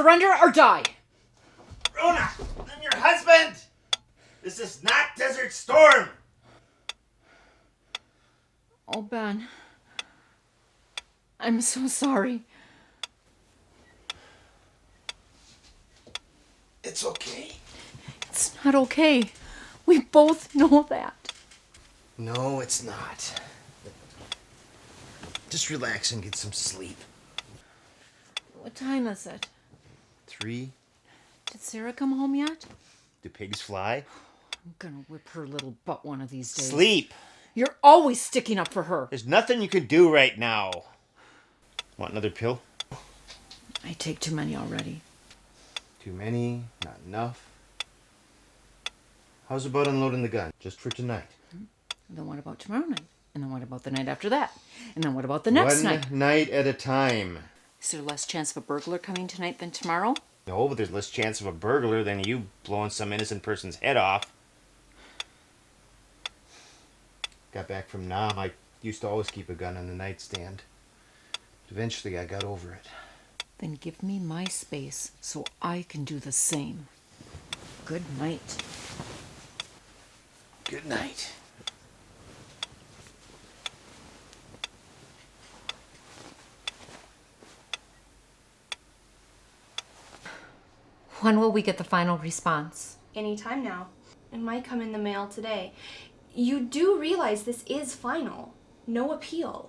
surrender or die. Rona, I'm your husband. This is not Desert Storm. Oh, Ben. I'm so sorry. It's okay. It's not okay. We both know that. No, it's not. Just relax and get some sleep. What time is it? 3. Did Sarah come home yet? Do pigs fly? I'm gonna whip her little butt one of these days. Sleep. You're always sticking up for her. There's nothing you can do right now. Want another pill? I take too many already. Too many, not enough. How's about unloading the gun, just for tonight? And then what about tomorrow night? And then what about the night after that? And then what about the next night? One night at a time. Is there less chance of a burglar coming tonight than tomorrow? No, but there's less chance of a burglar than you blowing some innocent person's head off. Got back from Nam. I used to always keep a gun on the nightstand. Eventually, I got over it. Then give me my space so I can do the same. Good night. Good night. When will we get the final response? Anytime now. It might come in the mail today. You do realize this is final. No appeal.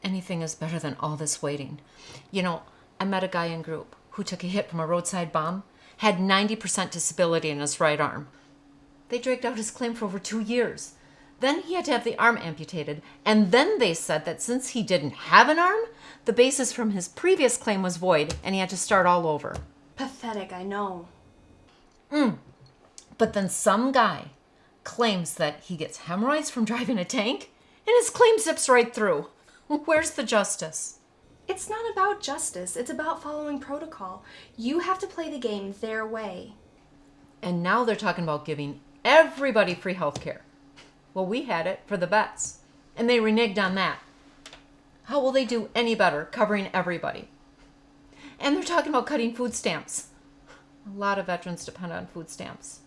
Anything is better than all this waiting. You know, I met a guy in group who took a hit from a roadside bomb, had 90% disability in his right arm. They dragged out his claim for over 2 years. Then he had to have the arm amputated, and then they said that since he didn't have an arm, the basis from his previous claim was void, and he had to start all over. Pathetic, I know. But then some guy claims that he gets hemorrhoids from driving a tank, and his claim zips right through. Where's the justice? It's not about justice. It's about following protocol. You have to play the game their way. And now they're talking about giving everybody free health care. Well, we had it for the vets, and they reneged on that. How will they do any better covering everybody? And they're talking about cutting food stamps. A lot of veterans depend on food stamps.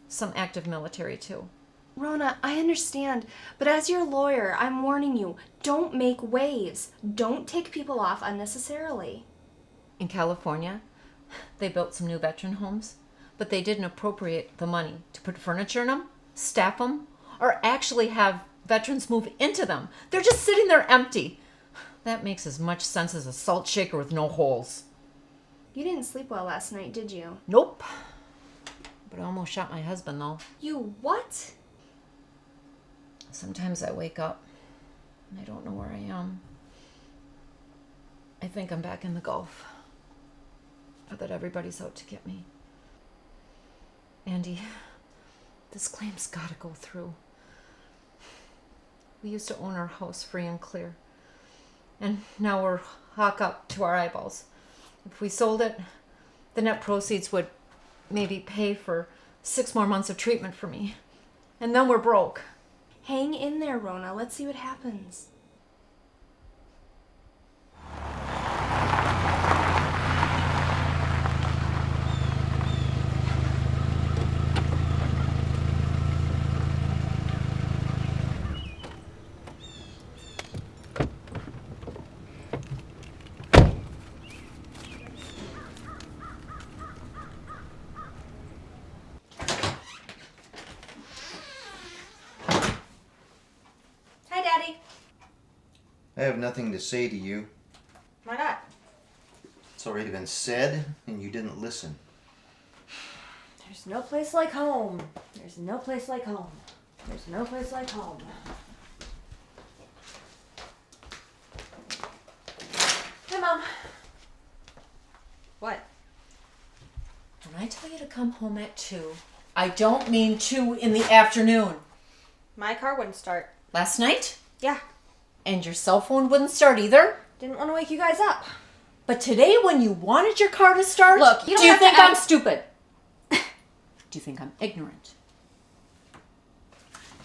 Some active military, too. Rona, I understand, but as your lawyer, I'm warning you, don't make waves. Don't take people off unnecessarily. In California, they built some new veteran homes, but they didn't appropriate the money to put furniture in them, staff them, or actually have veterans move into them. They're just sitting there empty. That makes as much sense as a salt shaker with no holes. You didn't sleep well last night, did you? Nope. But I almost shot my husband, though. You what? Sometimes I wake up and I don't know where I am. I think I'm back in the Gulf, or that everybody's out to get me. Andy, this claim's gotta go through. We used to own our house free and clear, and now we're hawk up to our eyeballs. If we sold it, the net proceeds would maybe pay for 6 more months of treatment for me. And then we're broke. Hang in there, Rona. Let's see what happens. Hi, Daddy. I have nothing to say to you. Why not? It's already been said, and you didn't listen. There's no place like home. There's no place like home. There's no place like home. Hi, Mom. What? When I tell you to come home at 2, I don't mean 2 in the afternoon. My car wouldn't start. Last night? Yeah. And your cell phone wouldn't start either? Didn't want to wake you guys up. But today when you wanted your car to start, Look, you don't do you have to think act- I'm stupid? Do you think I'm ignorant?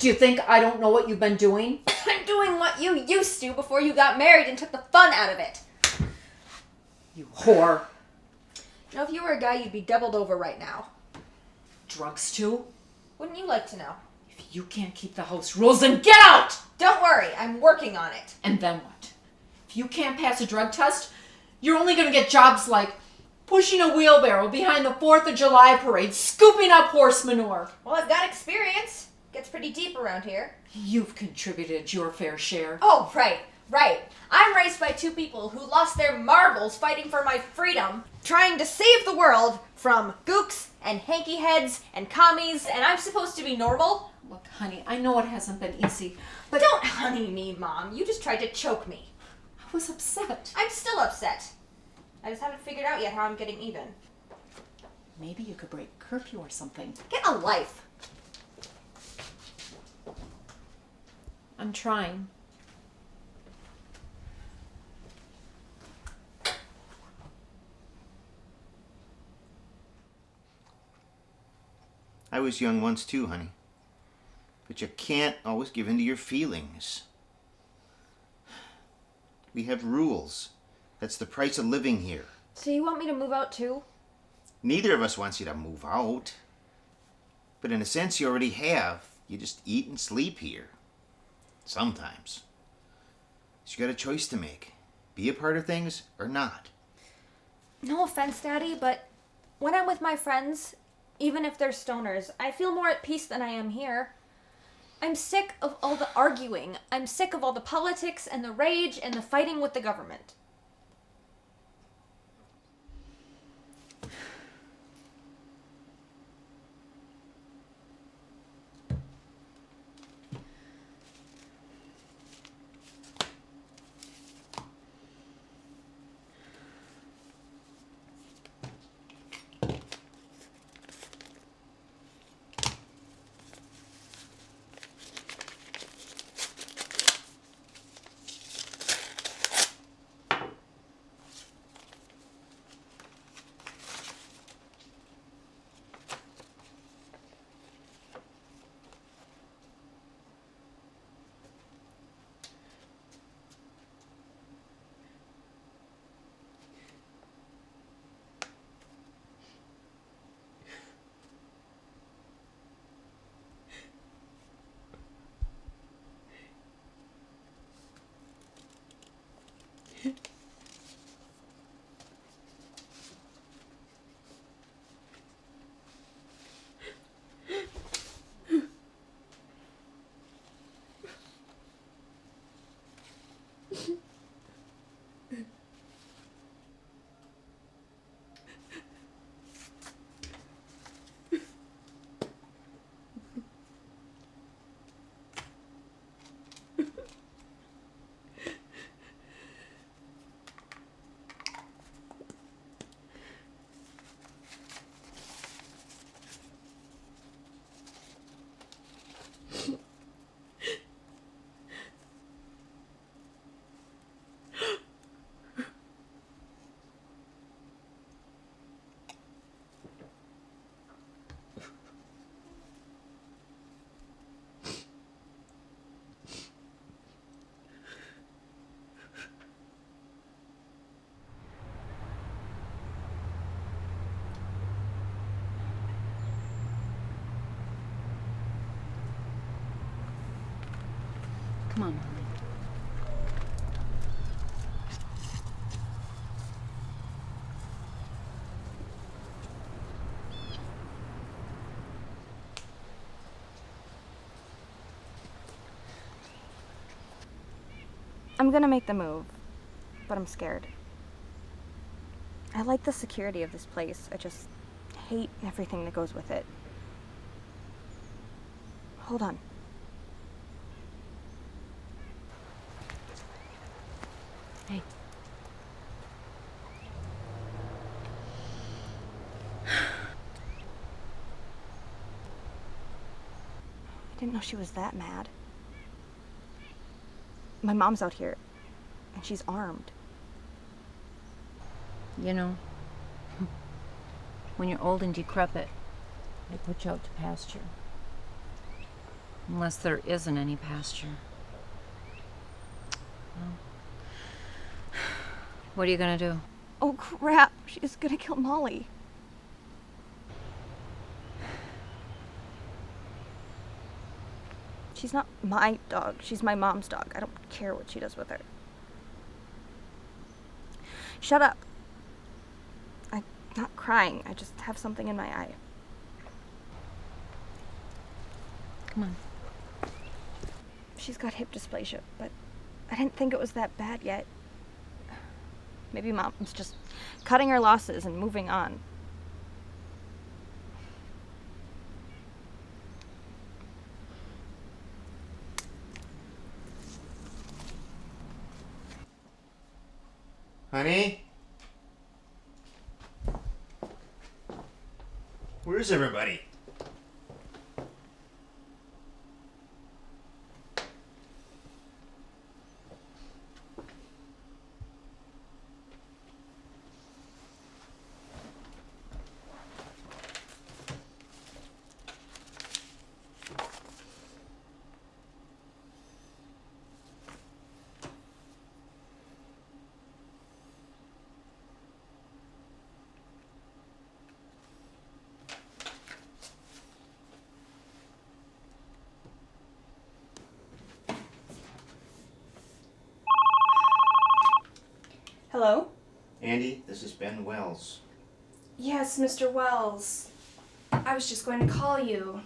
Do you think I don't know what you've been doing? I'm doing what you used to before you got married and took the fun out of it. You whore. You know, if you were a guy, you'd be doubled over right now. Drugs too? Wouldn't you like to know? If you can't keep the house rules, then get out! Don't worry, I'm working on it. And then what? If you can't pass a drug test, you're only gonna get jobs like pushing a wheelbarrow behind the 4th of July parade, scooping up horse manure. Well, I've got experience. Gets pretty deep around here. You've contributed your fair share. Oh, right. I'm raised by two people who lost their marbles fighting for my freedom, trying to save the world from gooks and hanky heads and commies, and I'm supposed to be normal? Look, honey, I know it hasn't been easy, but Don't honey me, Mom. You just tried to choke me. I was upset. I'm still upset. I just haven't figured out yet how I'm getting even. Maybe you could break curfew or something. Get a life. I'm trying. I was young once too, honey. But you can't always give in to your feelings. We have rules. That's the price of living here. So you want me to move out too? Neither of us wants you to move out. But in a sense, you already have. You just eat and sleep here. Sometimes. So you got a choice to make. Be a part of things or not. No offense, Daddy, but when I'm with my friends, even if they're stoners, I feel more at peace than I am here. I'm sick of all the arguing. I'm sick of all the politics and the rage and the fighting with the government. Come on, Mommy. I'm gonna make the move, but I'm scared. I like the security of this place. I just hate everything that goes with it. Hold on. Hey. I didn't know she was that mad. My mom's out here, and she's armed. You know, when you're old and decrepit, they put you out to pasture. Unless there isn't any pasture. Well, what are you gonna do? Oh crap, she's gonna kill Molly. She's not my dog, she's my mom's dog. I don't care what she does with her. Shut up. I'm not crying, I just have something in my eye. Come on. She's got hip dysplasia, but I didn't think it was that bad yet. Maybe Mom's just cutting her losses and moving on. Honey? Where's everybody? Hello? Andy, this is Ben Wells. Yes, Mr. Wells. I was just going to call you.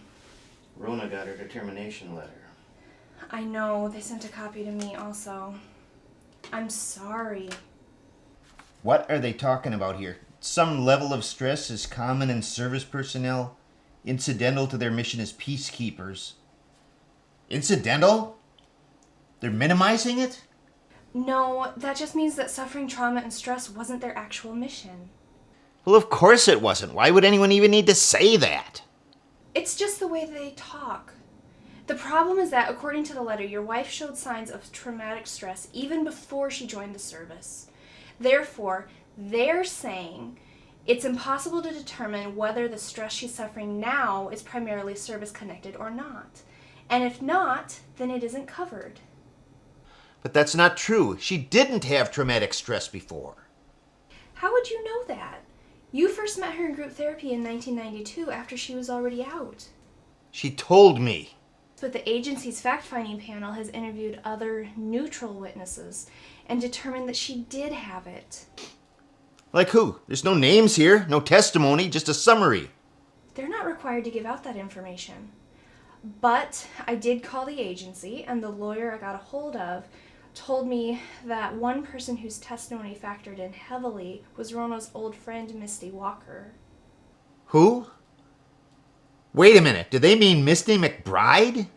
Rona got her determination letter. I know, they sent a copy to me also. I'm sorry. What are they talking about here? Some level of stress is common in service personnel, incidental to their mission as peacekeepers. Incidental? They're minimizing it? No, that just means that suffering trauma and stress wasn't their actual mission. Well, of course it wasn't. Why would anyone even need to say that? It's just the way they talk. The problem is that, according to the letter, your wife showed signs of traumatic stress even before she joined the service. Therefore, they're saying it's impossible to determine whether the stress she's suffering now is primarily service-connected or not. And if not, then it isn't covered. But that's not true. She didn't have traumatic stress before. How would you know that? You first met her in group therapy in 1992 after she was already out. She told me. But the agency's fact-finding panel has interviewed other neutral witnesses and determined that she did have it. Like who? There's no names here, no testimony, just a summary. They're not required to give out that information. But I did call the agency, and the lawyer I got a hold of told me that one person whose testimony factored in heavily was Rona's old friend, Misty Walker. Who? Wait a minute, do they mean Misty McBride?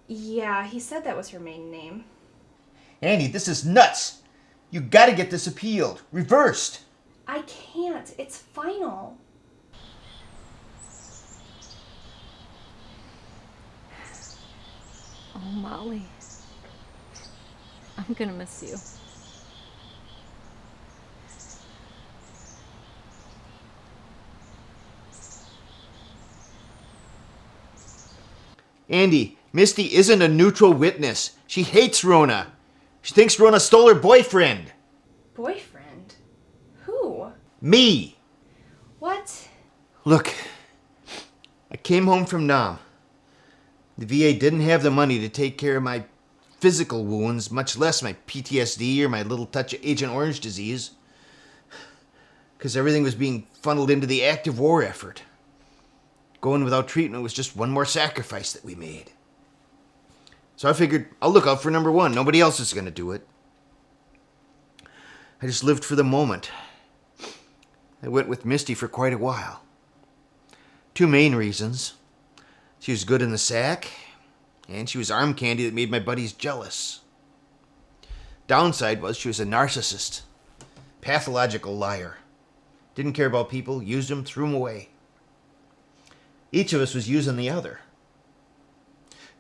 Yeah, he said that was her maiden name. Andy, this is nuts. You gotta get this appealed, reversed. I can't. It's final. Oh, Molly. I'm gonna miss you. Andy, Misty isn't a neutral witness. She hates Rona. She thinks Rona stole her boyfriend. Boyfriend? Who? Me. What? Look, I came home from Nam. The VA didn't have the money to take care of my physical wounds, much less my PTSD or my little touch of Agent Orange disease, because everything was being funneled into the active war effort. Going without treatment was just one more sacrifice that we made. So I figured I'll look out for number one. Nobody else is going to do it. I just lived for the moment. I went with Misty for quite a while. Two main reasons. She was good in the sack, and she was arm candy that made my buddies jealous. Downside was she was a narcissist, pathological liar. Didn't care about people, used them, threw them away. Each of us was using the other.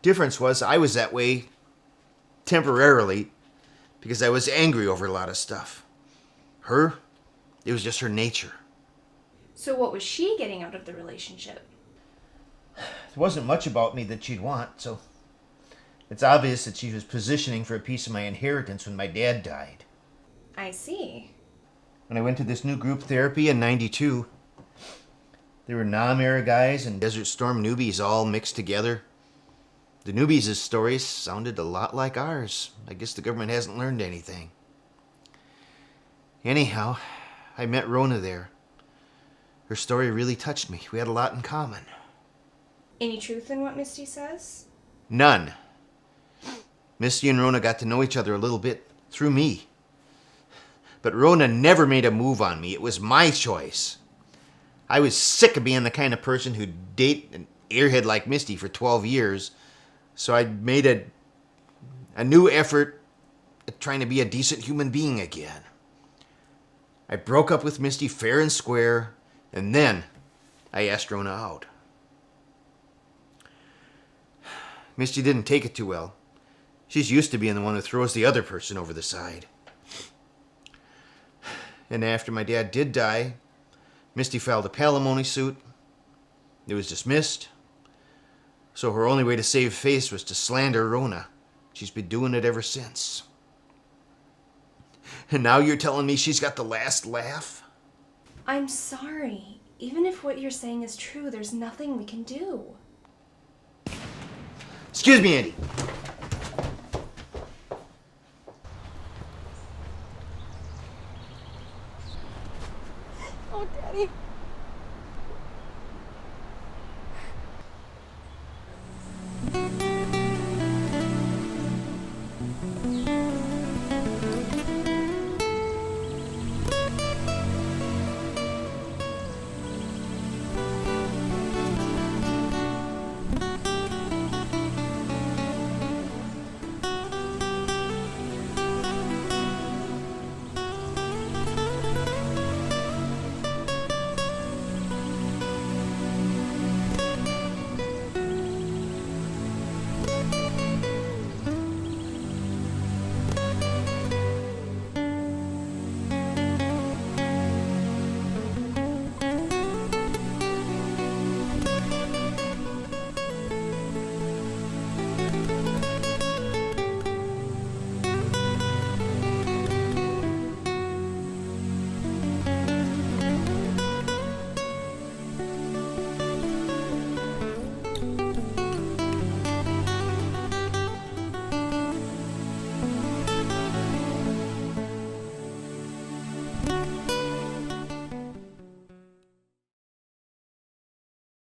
Difference was I was that way temporarily because I was angry over a lot of stuff. Her, it was just her nature. So what was she getting out of the relationship? There wasn't much about me that she'd want, so it's obvious that she was positioning for a piece of my inheritance when my dad died. I see. when I went to this new group therapy in 92. There were non-era guys and Desert Storm newbies all mixed together. The newbies' stories sounded a lot like ours. I guess the government hasn't learned anything. Anyhow, I met Rona there. Her story really touched me. We had a lot in common. Any truth in what Misty says? None. Misty and Rona got to know each other a little bit through me. But Rona never made a move on me. It was my choice. I was sick of being the kind of person who'd date an airhead like Misty for 12 years, so I made a new effort at trying to be a decent human being again. I broke up with Misty fair and square, and then I asked Rona out. Misty didn't take it too well. She's used to being the one who throws the other person over the side. And after my dad did die, Misty filed a palimony suit. It was dismissed. So her only way to save face was to slander Rona. She's been doing it ever since. And now you're telling me she's got the last laugh? I'm sorry. Even if what you're saying is true, there's nothing we can do. Excuse me, Andy. Oh, Daddy.